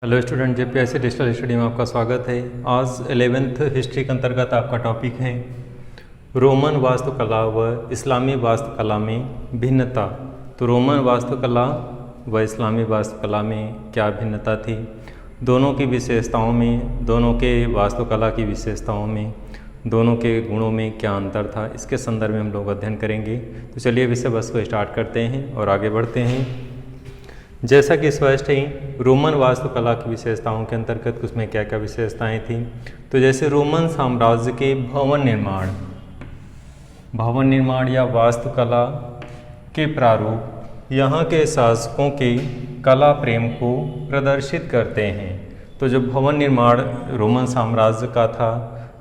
Hello student, JPSC digital study में आपका स्वागत है। आज 11th हिस्ट्री के अंतर्गत आपका टॉपिक है रोमन वास्तुकला व इस्लामी वास्तुकला में भिन्नता। तो रोमन वास्तुकला व इस्लामी वास्तुकला में क्या भिन्नता थी, दोनों की विशेषताओं में, दोनों के वास्तुकला की विशेषताओं में, दोनों के गुणों में क्या अंतर था, इसके संदर्भ में हम लोग अध्ययन करेंगे। तो चलिए विषय वस्तु को स्टार्ट करते हैं और आगे बढ़ते हैं। जैसा कि स्पष्ट है, रोमन वास्तुकला की विशेषताओं के अंतर्गत उसमें क्या क्या विशेषताएं थीं। तो जैसे रोमन साम्राज्य के भवन निर्माण या वास्तुकला के प्रारूप यहाँ के शासकों के कला प्रेम को प्रदर्शित करते हैं। तो जो भवन निर्माण रोमन साम्राज्य का था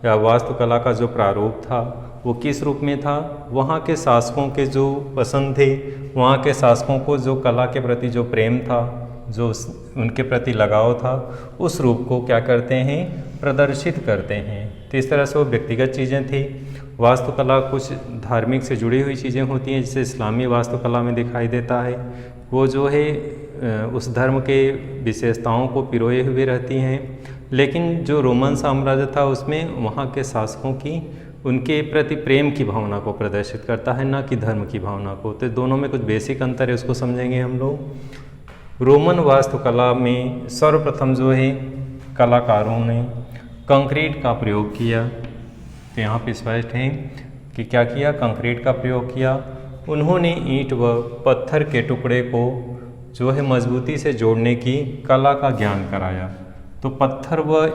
या वास्तुकला का जो प्रारूप था वो किस रूप में था, वहाँ के शासकों के जो पसंद थे, वहाँ के शासकों को जो कला के प्रति जो प्रेम था, जो उनके प्रति लगाव था, उस रूप को क्या करते हैं, प्रदर्शित करते हैं। तो इस तरह से वो व्यक्तिगत चीज़ें थी। वास्तुकला कुछ धार्मिक से जुड़ी हुई चीज़ें होती हैं, जिसे इस्लामी वास्तुकला में दिखाई देता है। वो जो है उस धर्म के विशेषताओं को पिरोए हुए रहती हैं। लेकिन जो रोमन साम्राज्य था उसमें वहाँ के शासकों की उनके प्रति प्रेम की भावना को प्रदर्शित करता है, ना कि धर्म की भावना को। तो दोनों में कुछ बेसिक अंतर है, उसको समझेंगे हम लोग। रोमन वास्तुकला में सर्वप्रथम जो है कलाकारों ने कंक्रीट का प्रयोग किया। तो यहाँ पे स्पष्ट है कि क्या किया, कंक्रीट का प्रयोग किया। उन्होंने ईंट व पत्थर के टुकड़े को जो है मजबूती से जोड़ने की कला का ज्ञान कराया। तो पत्थर व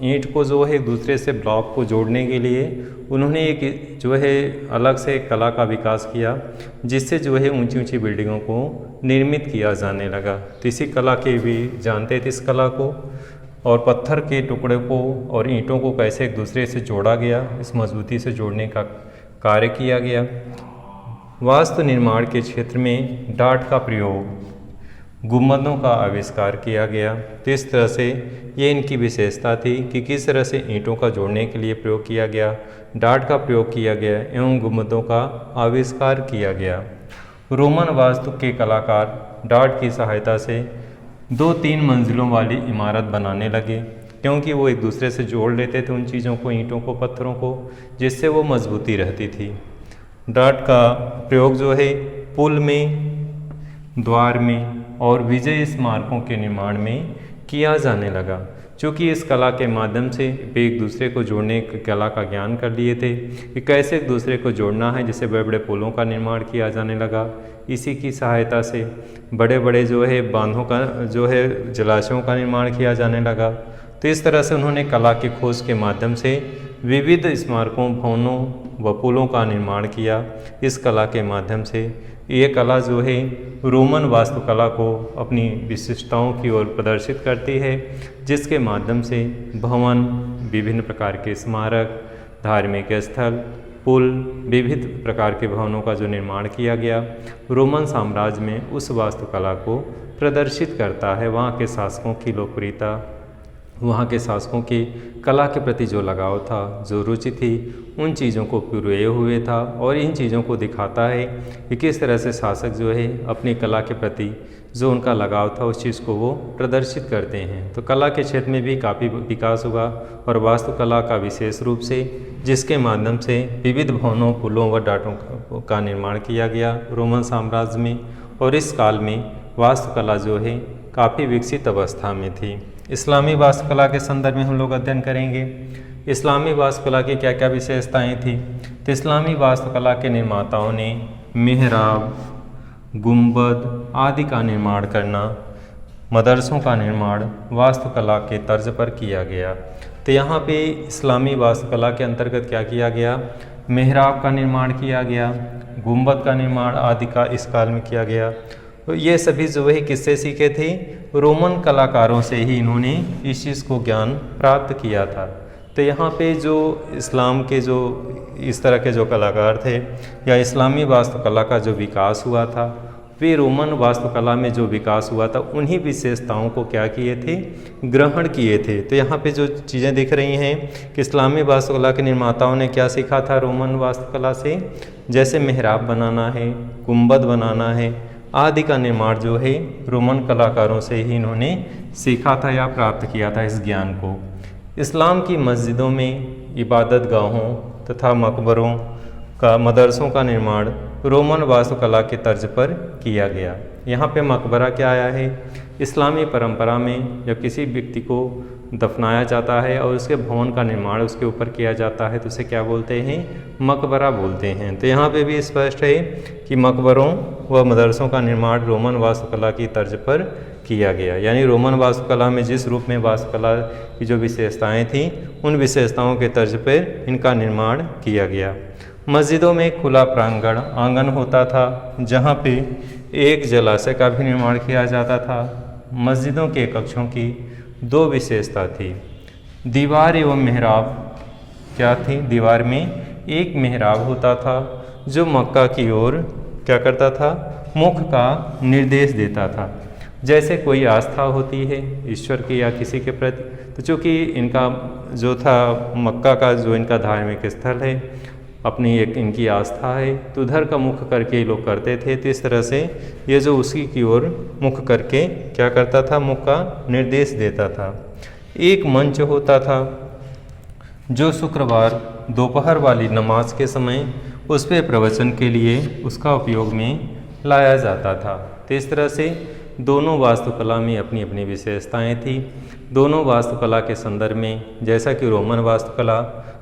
ईंट को जो है एक दूसरे से ब्लॉक को जोड़ने के लिए उन्होंने एक जो है अलग से कला का विकास किया, जिससे जो है ऊंची ऊंची बिल्डिंगों को निर्मित किया जाने लगा। तो इसी कला के भी जानते थे इस कला को, और पत्थर के टुकड़े को और ईंटों को कैसे एक दूसरे से जोड़ा गया, इस मजबूती से जोड़ने का कार्य किया गया। वास्तु निर्माण के क्षेत्र में डाट का प्रयोग, गुंबदों का आविष्कार किया गया। तो इस तरह से ये इनकी विशेषता थी कि किस तरह से ईंटों का जोड़ने के लिए प्रयोग किया गया, डाट का प्रयोग किया गया एवं गुंबदों का आविष्कार किया गया। रोमन वास्तु के कलाकार डाट की सहायता से 2-3 मंजिलों वाली इमारत बनाने लगे, क्योंकि वो एक दूसरे से जोड़ लेते थे उन चीज़ों को, ईंटों को, पत्थरों को, जिससे वो मजबूती रहती थी। डाट का प्रयोग जो है पुल में, द्वार में और विजय स्मारकों के निर्माण में किया जाने लगा। चूँकि इस कला के माध्यम से वे एक दूसरे को जोड़ने की कला का ज्ञान कर लिए थे कि कैसे एक दूसरे को जोड़ना है, जिससे बड़े बड़े पुलों का निर्माण किया जाने लगा। इसी की सहायता से बड़े बड़े जो है बांधों का जो है जलाशयों का निर्माण किया जाने लगा। तो इस तरह से उन्होंने कला की खोज के माध्यम से विविध स्मारकों, भवनों व पुलों का निर्माण किया। इस कला के माध्यम से ये कला जो है रोमन वास्तुकला को अपनी विशिष्टताओं की ओर प्रदर्शित करती है, जिसके माध्यम से भवन, विभिन्न प्रकार के स्मारक, धार्मिक स्थल, पुल, विविध प्रकार के भवनों का जो निर्माण किया गया रोमन साम्राज्य में, उस वास्तुकला को प्रदर्शित करता है। वहाँ के शासकों की लोकप्रियता, वहाँ के शासकों की कला के प्रति जो लगाव था, जो रुचि थी, उन चीज़ों को पिरोए हुए था। और इन चीज़ों को दिखाता है कि किस तरह से शासक जो है अपनी कला के प्रति जो उनका लगाव था, उस चीज़ को वो प्रदर्शित करते हैं। तो कला के क्षेत्र में भी काफ़ी विकास हुआ, और वास्तुकला का विशेष रूप से, जिसके माध्यम से विविध भवनों, पुलों व डाटों का निर्माण किया गया रोमन साम्राज्य में। और इस काल में वास्तुकला जो है काफ़ी विकसित अवस्था में थी। इस्लामी वास्तुकला के संदर्भ में हम लोग अध्ययन करेंगे। इस्लामी वास्तुकला की क्या क्या विशेषताएं थी। तो इस्लामी वास्तुकला के निर्माताओं ने मेहराब, गुंबद आदि का निर्माण करना, मदरसों का निर्माण वास्तुकला के तर्ज पर किया गया। तो यहाँ पे इस्लामी वास्तुकला के अंतर्गत क्या किया गया, मेहराब का निर्माण किया गया, गुंबद का निर्माण आदि का इस काल में किया गया। तो ये सभी जो है किससे सीखे थे, रोमन कलाकारों से ही इन्होंने इस चीज़ को ज्ञान प्राप्त किया था। तो यहाँ पे जो इस्लाम के जो इस तरह के जो कलाकार थे, या इस्लामी वास्तुकला का जो विकास हुआ था, वे रोमन वास्तुकला में जो विकास हुआ था उन्हीं विशेषताओं को क्या किए थे, ग्रहण किए थे। तो यहाँ पे जो चीज़ें दिख रही हैं कि इस्लामी वास्तुकला के निर्माताओं ने क्या सीखा था रोमन वास्तुकला से, जैसे मेहराब बनाना है, गुंबद बनाना है आदि का निर्माण जो है रोमन कलाकारों से ही इन्होंने सीखा था या प्राप्त किया था इस ज्ञान को। इस्लाम की मस्जिदों में इबादत गाहों तथा मकबरों का मदरसों का निर्माण रोमन वास्तुकला के तर्ज पर किया गया। यहाँ पे मकबरा क्या आया है? इस्लामी परंपरा में जब किसी व्यक्ति को दफनाया जाता है और उसके भवन का निर्माण उसके ऊपर किया जाता है तो उसे क्या बोलते हैं? मकबरा बोलते हैं। तो यहाँ पे भी स्पष्ट है कि मकबरों व मदरसों का निर्माण रोमन वास्तुकला की तर्ज पर किया गया। यानी रोमन वास्तुकला में जिस रूप में वास्तुकला की जो विशेषताएं थीं उन विशेषताओं के तर्ज पर इनका निर्माण किया गया। मस्जिदों में खुला प्रांगण आंगन होता था जहाँ पे एक जलाशय का भी निर्माण किया जाता था। मस्जिदों के कक्षों की दो विशेषता थी, दीवार एवं मेहराब। क्या थी? दीवार में एक मेहराब होता था जो मक्का की ओर क्या करता था? मुख का निर्देश देता था। जैसे कोई आस्था होती है ईश्वर की या किसी के प्रति, तो चूँकि इनका जो था मक्का का जो इनका धार्मिक स्थल है, अपनी एक इनकी आस्था है, तो उधर का मुख करके ये लोग करते थे। तो इस तरह से ये जो उसी की ओर मुख करके क्या करता था? मुख का निर्देश देता था। एक मंच होता था जो शुक्रवार दोपहर वाली नमाज के समय उस पर प्रवचन के लिए उसका उपयोग में लाया जाता था। तो इस तरह से दोनों वास्तुकला में अपनी अपनी विशेषताएं थी। दोनों वास्तुकला के संदर्भ में जैसा कि रोमन वास्तुकला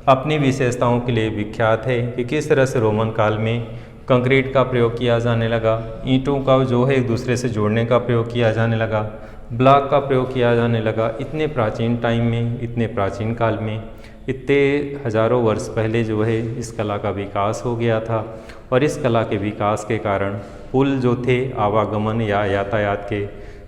अपनी विशेषताओं के लिए विख्यात है कि किस तरह से रोमन काल में कंक्रीट का प्रयोग किया जाने लगा, ईंटों का जो है एक दूसरे से जोड़ने का प्रयोग किया जाने लगा, ब्लॉक का प्रयोग किया जाने लगा। इतने प्राचीन टाइम में, इतने प्राचीन काल में, इतने हजारों वर्ष पहले जो है इस कला का विकास हो गया था। और इस कला के विकास के कारण पुल जो थे आवागमन या यातायात के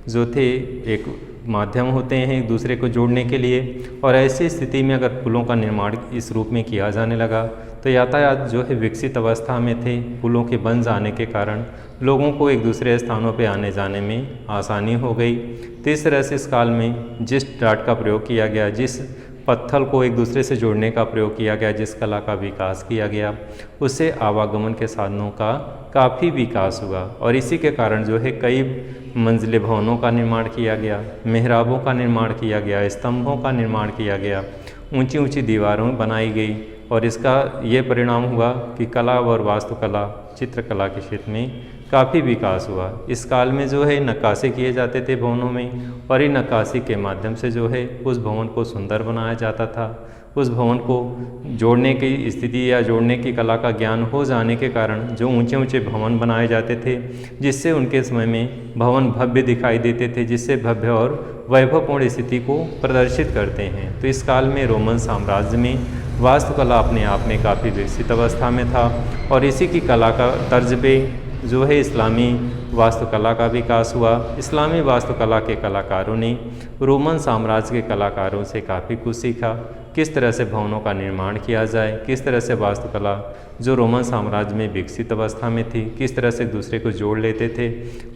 जो थे एक माध्यम होते हैं एक दूसरे को जोड़ने के लिए, और ऐसी स्थिति में अगर पुलों का निर्माण इस रूप में किया जाने लगा तो यातायात जो है विकसित अवस्था में थे। पुलों के बन जाने के कारण लोगों को एक दूसरे स्थानों पर आने जाने में आसानी हो गई। तो इस तरह से इस काल में जिस डाट का प्रयोग किया गया, जिस पत्थर को एक दूसरे से जोड़ने का प्रयोग किया गया, जिस कला का विकास किया गया, उससे आवागमन के साधनों का काफ़ी विकास हुआ। और इसी के कारण जो है कई मंजिले भवनों का निर्माण किया गया, मेहराबों का निर्माण किया गया, स्तंभों का निर्माण किया गया, ऊंची ऊंची दीवारों बनाई गई। और इसका ये परिणाम हुआ कि कला और वास्तुकला, चित्रकला के क्षेत्र में काफ़ी विकास हुआ। इस काल में जो है नक्काशी किए जाते थे भवनों में, और इन नक्काशी के माध्यम से जो है उस भवन को सुंदर बनाया जाता था। उस भवन को जोड़ने की स्थिति या जोड़ने की कला का ज्ञान हो जाने के कारण जो ऊंचे ऊंचे भवन बनाए जाते थे, जिससे उनके समय में भवन भव्य दिखाई देते थे, जिससे भव्य और वैभवपूर्ण स्थिति को प्रदर्शित करते हैं। तो इस काल में रोमन साम्राज्य में वास्तुकला अपने आप में काफ़ी विकसित अवस्था में था, और इसी की कला का तर्ज पे जो है इस्लामी वास्तुकला का विकास हुआ। इस्लामी वास्तुकला के कलाकारों ने रोमन साम्राज्य के कलाकारों से काफ़ी कुछ सीखा, किस तरह से भवनों का निर्माण किया जाए, किस तरह से वास्तुकला जो रोमन साम्राज्य में विकसित अवस्था में थी किस तरह से दूसरे को जोड़ लेते थे,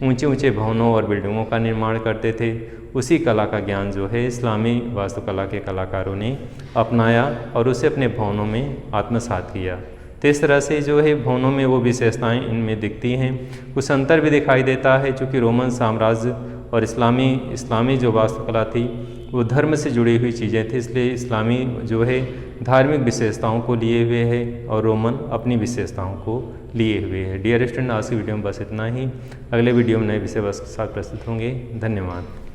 ऊंचे ऊंचे भवनों और बिल्डिंगों का निर्माण करते थे। उसी कला का ज्ञान जो है इस्लामी वास्तुकला के कलाकारों ने अपनाया और उसे अपने भवनों में आत्मसात किया। तो इस तरह से जो है भवनों में वो विशेषताएं इनमें दिखती हैं। कुछ अंतर भी दिखाई देता है, चूँकि रोमन साम्राज्य और इस्लामी जो वास्तुकला थी वो धर्म से जुड़ी हुई चीज़ें थी, इसलिए इस्लामी जो है धार्मिक विशेषताओं को लिए हुए है और रोमन अपनी विशेषताओं को लिए हुए है। डियर स्टूडेंट, आज की वीडियो में बस इतना ही। अगले वीडियो में नए विषय वस्तु के साथ प्रस्तुत होंगे। धन्यवाद।